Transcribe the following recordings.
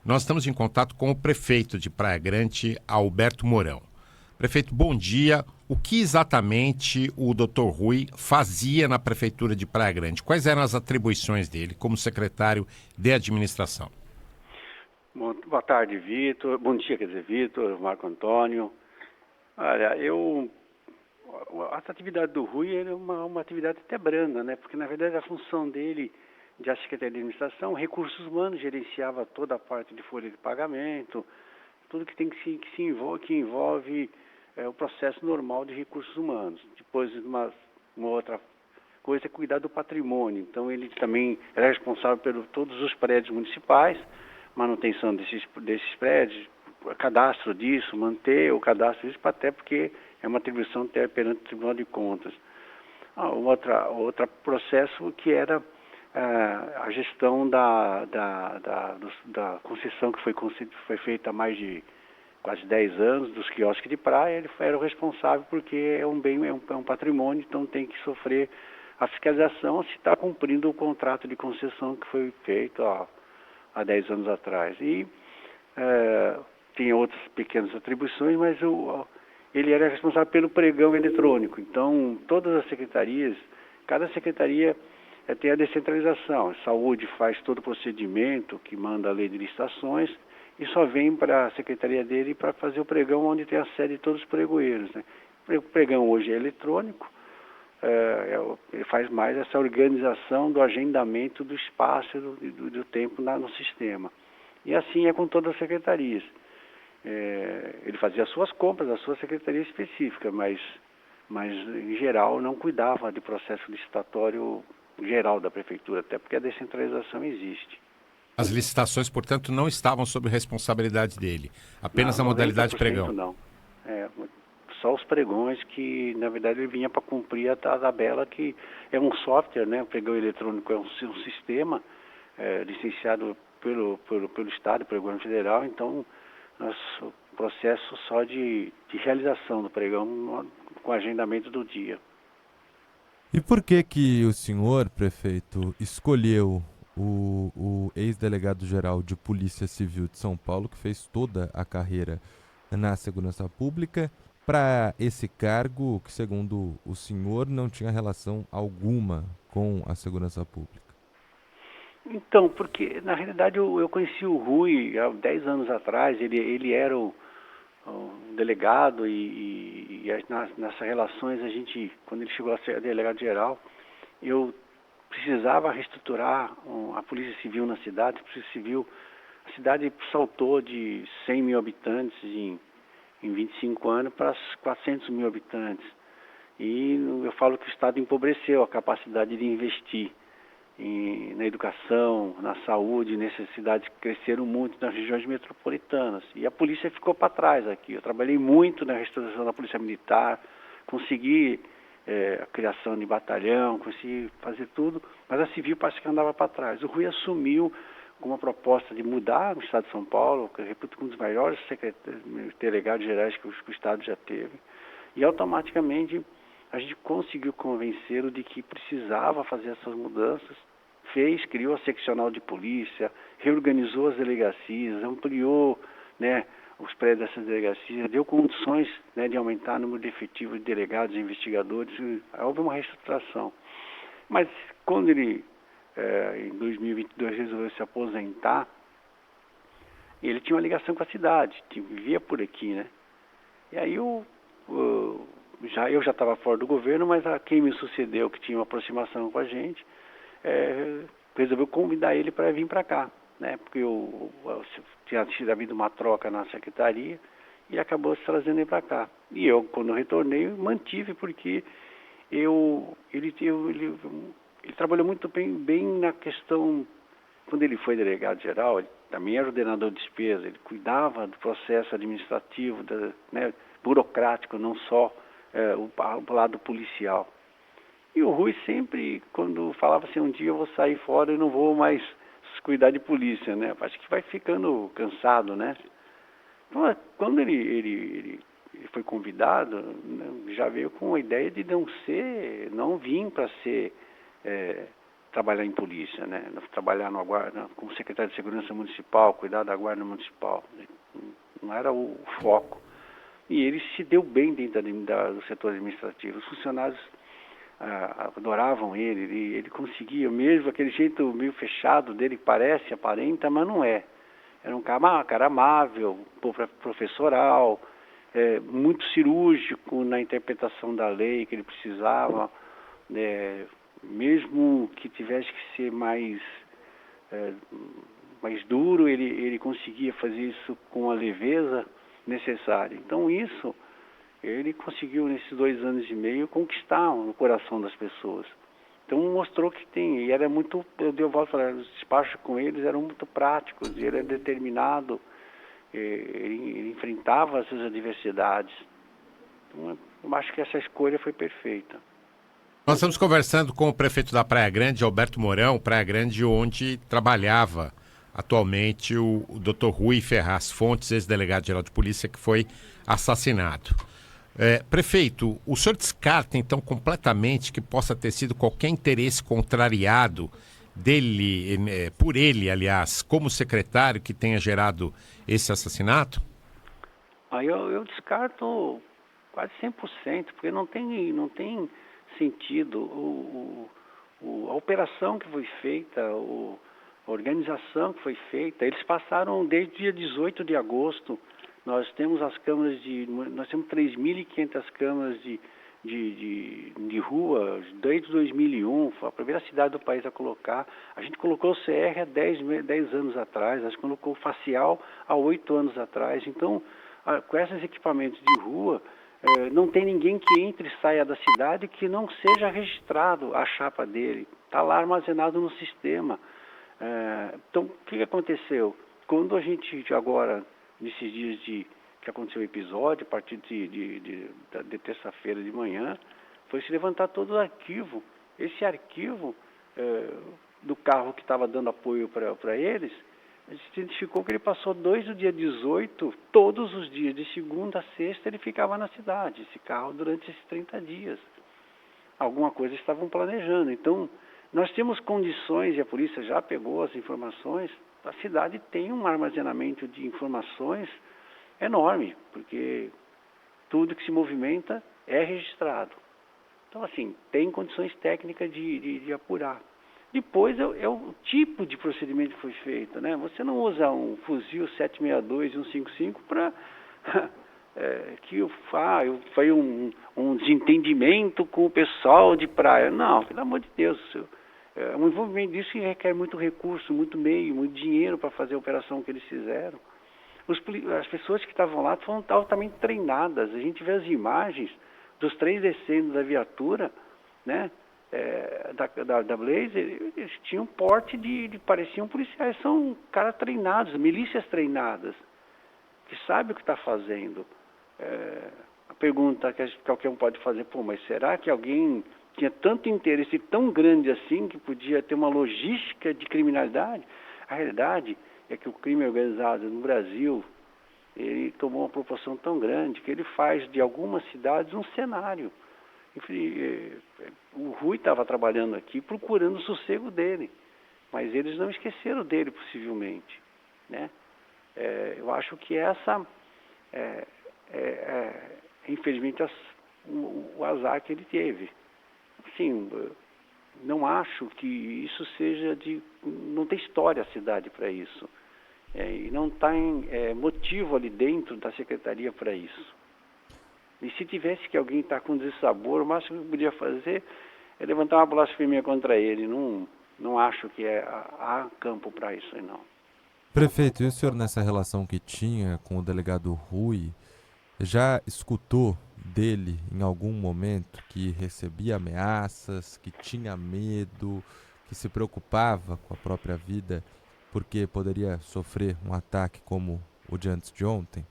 Nós estamos em contato com o prefeito de Praia Grande, Alberto Mourão. Prefeito, bom dia. O que exatamente o Dr. Rui fazia na Prefeitura de Praia Grande? Quais eram as atribuições dele como secretário de administração? Boa tarde, Vitor. Bom dia, Vitor, Marco Antônio. Olha, a atividade do Rui era uma atividade até branda, né? Porque, na verdade, a função dele, de Secretaria de Administração, recursos humanos, gerenciava toda a parte de folha de pagamento, tudo que envolve o processo normal de recursos humanos. Depois, uma outra coisa é cuidar do patrimônio. Então, ele também era responsável por todos os prédios municipais, manutenção desses prédios, cadastro disso, manter o cadastro disso, até porque é uma atribuição perante o Tribunal de Contas. Outro processo que era a gestão da concessão que foi feita há mais de quase 10 anos, dos quiosques de praia. Ele era o responsável porque é um bem, é um patrimônio, então tem que sofrer a fiscalização se está cumprindo o contrato de concessão que foi feito há 10 anos atrás. E tinha outras pequenas atribuições, mas ele era responsável pelo pregão eletrônico. Então, todas as secretarias, cada secretaria tem a descentralização. A saúde faz todo o procedimento que manda a lei de licitações e só vem para a secretaria dele para fazer o pregão onde tem a sede de todos os pregoeiros, né? O pregão hoje é eletrônico, ele faz mais essa organização do agendamento do espaço do tempo no sistema. E assim é com todas as secretarias. Ele fazia as suas compras, a sua secretaria específica, mas em geral não cuidava de processo licitatório geral da prefeitura, até porque a descentralização existe. As licitações, portanto, não estavam sob responsabilidade dele, apenas a modalidade pregão. Não. Só os pregões que, na verdade, ele vinha para cumprir a tabela, que é um software, né? O pregão eletrônico é um sistema licenciado pelo Estado, pelo governo federal. Então, nosso processo só de realização do pregão com agendamento do dia. E por que o senhor, prefeito, escolheu o ex-delegado-geral de Polícia Civil de São Paulo, que fez toda a carreira na segurança pública, para esse cargo que, segundo o senhor, não tinha relação alguma com a segurança pública? Então, porque na realidade eu conheci o Rui há 10 anos atrás. Ele era o delegado e nessas relações quando ele chegou a ser delegado-geral, eu precisava reestruturar a Polícia Civil na cidade. A cidade saltou de 100 mil habitantes em 25 anos para 400 mil habitantes. E eu falo que o Estado empobreceu a capacidade de investir na educação, na saúde. Nessas cidades cresceram muito nas regiões metropolitanas. E a polícia ficou para trás aqui. Eu trabalhei muito na restauração da Polícia Militar, consegui a criação de batalhão, consegui fazer tudo, mas a civil parece que andava para trás. O Rui assumiu com uma proposta de mudar o Estado de São Paulo, que eu repito, um dos maiores delegados gerais que o Estado já teve, e automaticamente a gente conseguiu convencê-lo de que precisava fazer essas mudanças. Criou a seccional de polícia, reorganizou as delegacias, ampliou, né, os prédios dessas delegacias, deu condições, né, de aumentar o número de efetivo de delegados e investigadores. Houve uma reestruturação. Mas quando ele, em 2022, resolveu se aposentar, ele tinha uma ligação com a cidade, vivia por aqui, né? E aí eu já estava fora do governo, mas quem me sucedeu, que tinha uma aproximação com a gente, resolveu convidar ele para vir para cá, né? Porque tinha havido uma troca na secretaria e acabou se trazendo ele para cá. E eu, quando eu retornei, mantive, porque ele trabalhou muito bem na questão. Quando ele foi delegado-geral, ele também era ordenador de despesa, ele cuidava do processo administrativo, né, burocrático, não só o lado policial. E o Rui sempre, quando falava assim, um dia eu vou sair fora e não vou mais cuidar de polícia, né? Acho que vai ficando cansado, né? Então, quando ele foi convidado, né, já veio com a ideia de não vir para ser trabalhar em polícia, né? Trabalhar no guarda, como secretário de segurança municipal, cuidar da guarda municipal. Não era o foco. E ele se deu bem dentro do setor administrativo. Os funcionários adoravam ele conseguia, mesmo aquele jeito meio fechado dele, que parece, aparenta, mas não é. Era um cara amável, professoral, muito cirúrgico na interpretação da lei que ele precisava, mesmo que tivesse que ser mais duro, ele conseguia fazer isso com a leveza necessária. Então isso, ele conseguiu nesses 2 anos e meio conquistar o coração das pessoas. Então mostrou que tem, e era muito, eu volto a falar, os despachos com eles eram muito práticos, ele era determinado, ele enfrentava as suas adversidades. Então eu acho que essa escolha foi perfeita. Nós estamos conversando com o prefeito da Praia Grande, Alberto Mourão, Praia Grande, onde trabalhava atualmente o Dr. Rui Ferraz Fontes, ex-delegado-geral de polícia, que foi assassinado. Prefeito, o senhor descarta então completamente que possa ter sido qualquer interesse contrariado dele, por ele, aliás, como secretário, que tenha gerado esse assassinato? Eu descarto quase 100%, porque não tem sentido. A operação que foi feita, a organização que foi feita, eles passaram desde o dia 18 de agosto. Nós temos as câmaras nós temos 3.500 câmaras de rua desde 2001, foi a primeira cidade do país a colocar. A gente colocou o CR há 10 anos atrás, a gente colocou o facial há 8 anos atrás. Então, com esses equipamentos de rua, não tem ninguém que entre e saia da cidade que não seja registrado a chapa dele. Está lá armazenado no sistema. Então, o que aconteceu? Quando a gente agora, nesses dias que aconteceu o episódio, a partir de terça-feira de manhã, foi se levantar todo o arquivo. Esse arquivo do carro que estava dando apoio para eles, a gente identificou que ele passou do dia 18, todos os dias, de segunda a sexta, ele ficava na cidade, esse carro, durante esses 30 dias. Alguma coisa estavam planejando. Então, nós temos condições, e a polícia já pegou as informações, a cidade tem um armazenamento de informações enorme, porque tudo que se movimenta é registrado. Então, assim, tem condições técnicas de apurar. Depois é o tipo de procedimento que foi feito, né? Você não usa um fuzil 762 e 155 para foi um desentendimento com o pessoal de praia. Não, pelo amor de Deus. Um envolvimento disso requer muito recurso, muito meio, muito dinheiro para fazer a operação que eles fizeram. As pessoas que estavam lá foram altamente treinadas. A gente vê as imagens dos 3 descendo da viatura, né, da Blazer, eles tinham porte pareciam policiais, são caras treinados, milícias treinadas, que sabem o que está fazendo. A pergunta que qualquer um pode fazer, mas será que alguém tinha tanto interesse tão grande assim que podia ter uma logística de criminalidade? A realidade é que o crime organizado no Brasil, ele tomou uma proporção tão grande que ele faz de algumas cidades um cenário. O Rui estava trabalhando aqui procurando o sossego dele, mas eles não esqueceram dele, possivelmente, né? Eu acho que essa infelizmente o azar que ele teve. Assim, não acho que isso seja não tem história a cidade para isso. E não tem motivo ali dentro da secretaria para isso. E se tivesse que alguém estar com dessabor, o máximo que podia fazer é levantar uma blasfêmia contra ele. Não acho que há campo para isso aí, não. Prefeito, e o senhor nessa relação que tinha com o delegado Rui, já escutou dele em algum momento que recebia ameaças, que tinha medo, que se preocupava com a própria vida porque poderia sofrer um ataque como o de antes de ontem?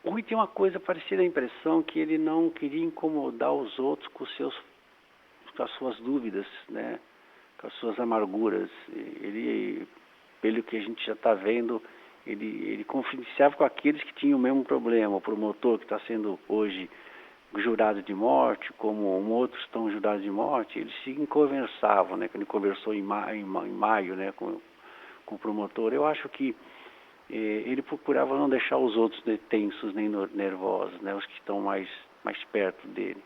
O Rui tem uma coisa parecida, a impressão que ele não queria incomodar os outros com as suas dúvidas, né? Com as suas amarguras. Ele, pelo que a gente já está vendo, ele confidenciava com aqueles que tinham o mesmo problema. O promotor que está sendo hoje jurados de morte, como outros estão jurados de morte, eles se conversavam, né? Quando ele conversou em maio, né, com o promotor, eu acho que ele procurava não deixar os outros tensos nem nervosos, né, os que estão mais perto dele.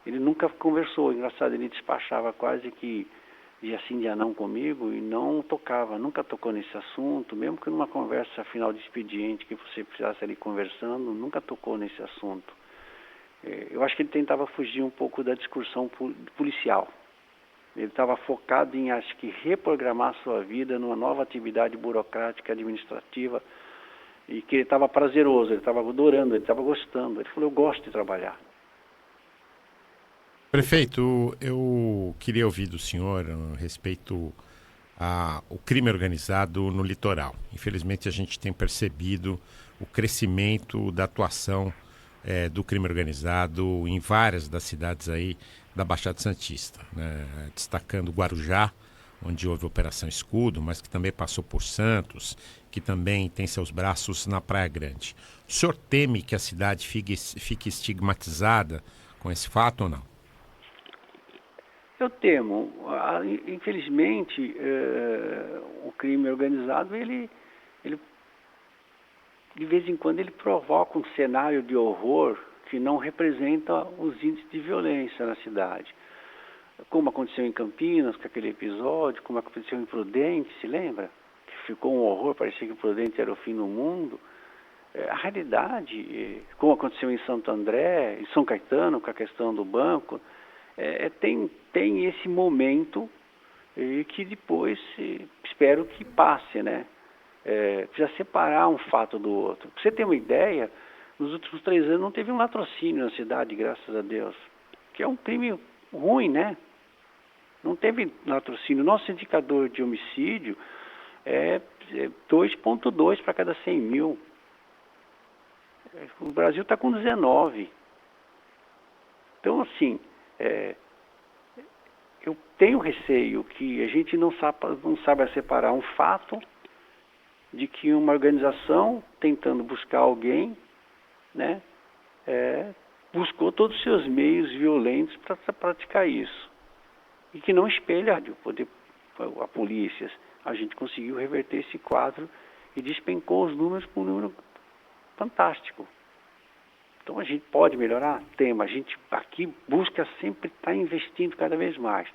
Ele nunca conversou, engraçado, ele despachava quase que dia sim, dia não comigo e nunca tocou nesse assunto, mesmo que numa conversa final de expediente que você precisasse ali conversando, nunca tocou nesse assunto. Eu acho que ele tentava fugir um pouco da discussão policial. Ele estava focado em, acho que, reprogramar a sua vida numa nova atividade burocrática, administrativa, e que ele estava prazeroso, ele estava adorando, ele estava gostando. Ele falou, eu gosto de trabalhar. Prefeito, eu queria ouvir do senhor a respeito ao crime organizado no litoral. Infelizmente, a gente tem percebido o crescimento da atuação do crime organizado em várias das cidades aí da Baixada Santista, né? Destacando Guarujá, onde houve a Operação Escudo, mas que também passou por Santos, que também tem seus braços na Praia Grande. O senhor teme que a cidade fique estigmatizada com esse fato ou não? Eu temo. Infelizmente, o crime organizado, ele de vez em quando ele provoca um cenário de horror que não representa os índices de violência na cidade. Como aconteceu em Campinas, com aquele episódio, como aconteceu em Prudente, se lembra? Que ficou um horror, parecia que Prudente era o fim do mundo. A realidade, como aconteceu em Santo André, em São Caetano, com a questão do banco, tem esse momento que depois espero que passe, né? Precisa separar um fato do outro. Para você ter uma ideia, nos últimos 3 anos não teve um latrocínio na cidade, graças a Deus, que é um crime ruim, né? Não teve latrocínio. Nosso indicador de homicídio é 2,2 para cada 100 mil. O Brasil está com 19. Então, assim, eu tenho receio que a gente não saiba separar um fato de que uma organização tentando buscar alguém, né, buscou todos os seus meios violentos para praticar isso. E que não espelha a polícia. A gente conseguiu reverter esse quadro e despencou os números para um número fantástico. Então a gente pode melhorar? Tem, mas a gente aqui busca sempre estar investindo cada vez mais.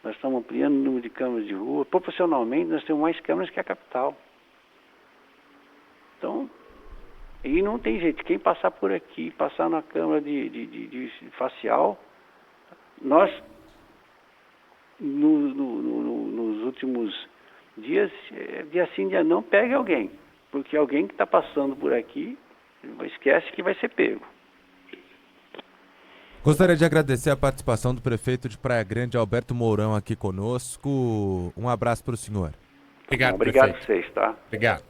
Nós estamos ampliando o número de câmeras de rua. Proporcionalmente, nós temos mais câmeras que a capital. Então, e não tem jeito. Quem passar por aqui, passar na câmera de facial, nós, nos últimos dias, dia sim, dia não, pegue alguém. Porque alguém que está passando por aqui, esquece que vai ser pego. Gostaria de agradecer a participação do prefeito de Praia Grande, Alberto Mourão, aqui conosco. Um abraço para o senhor. Obrigado a vocês, tá? Obrigado.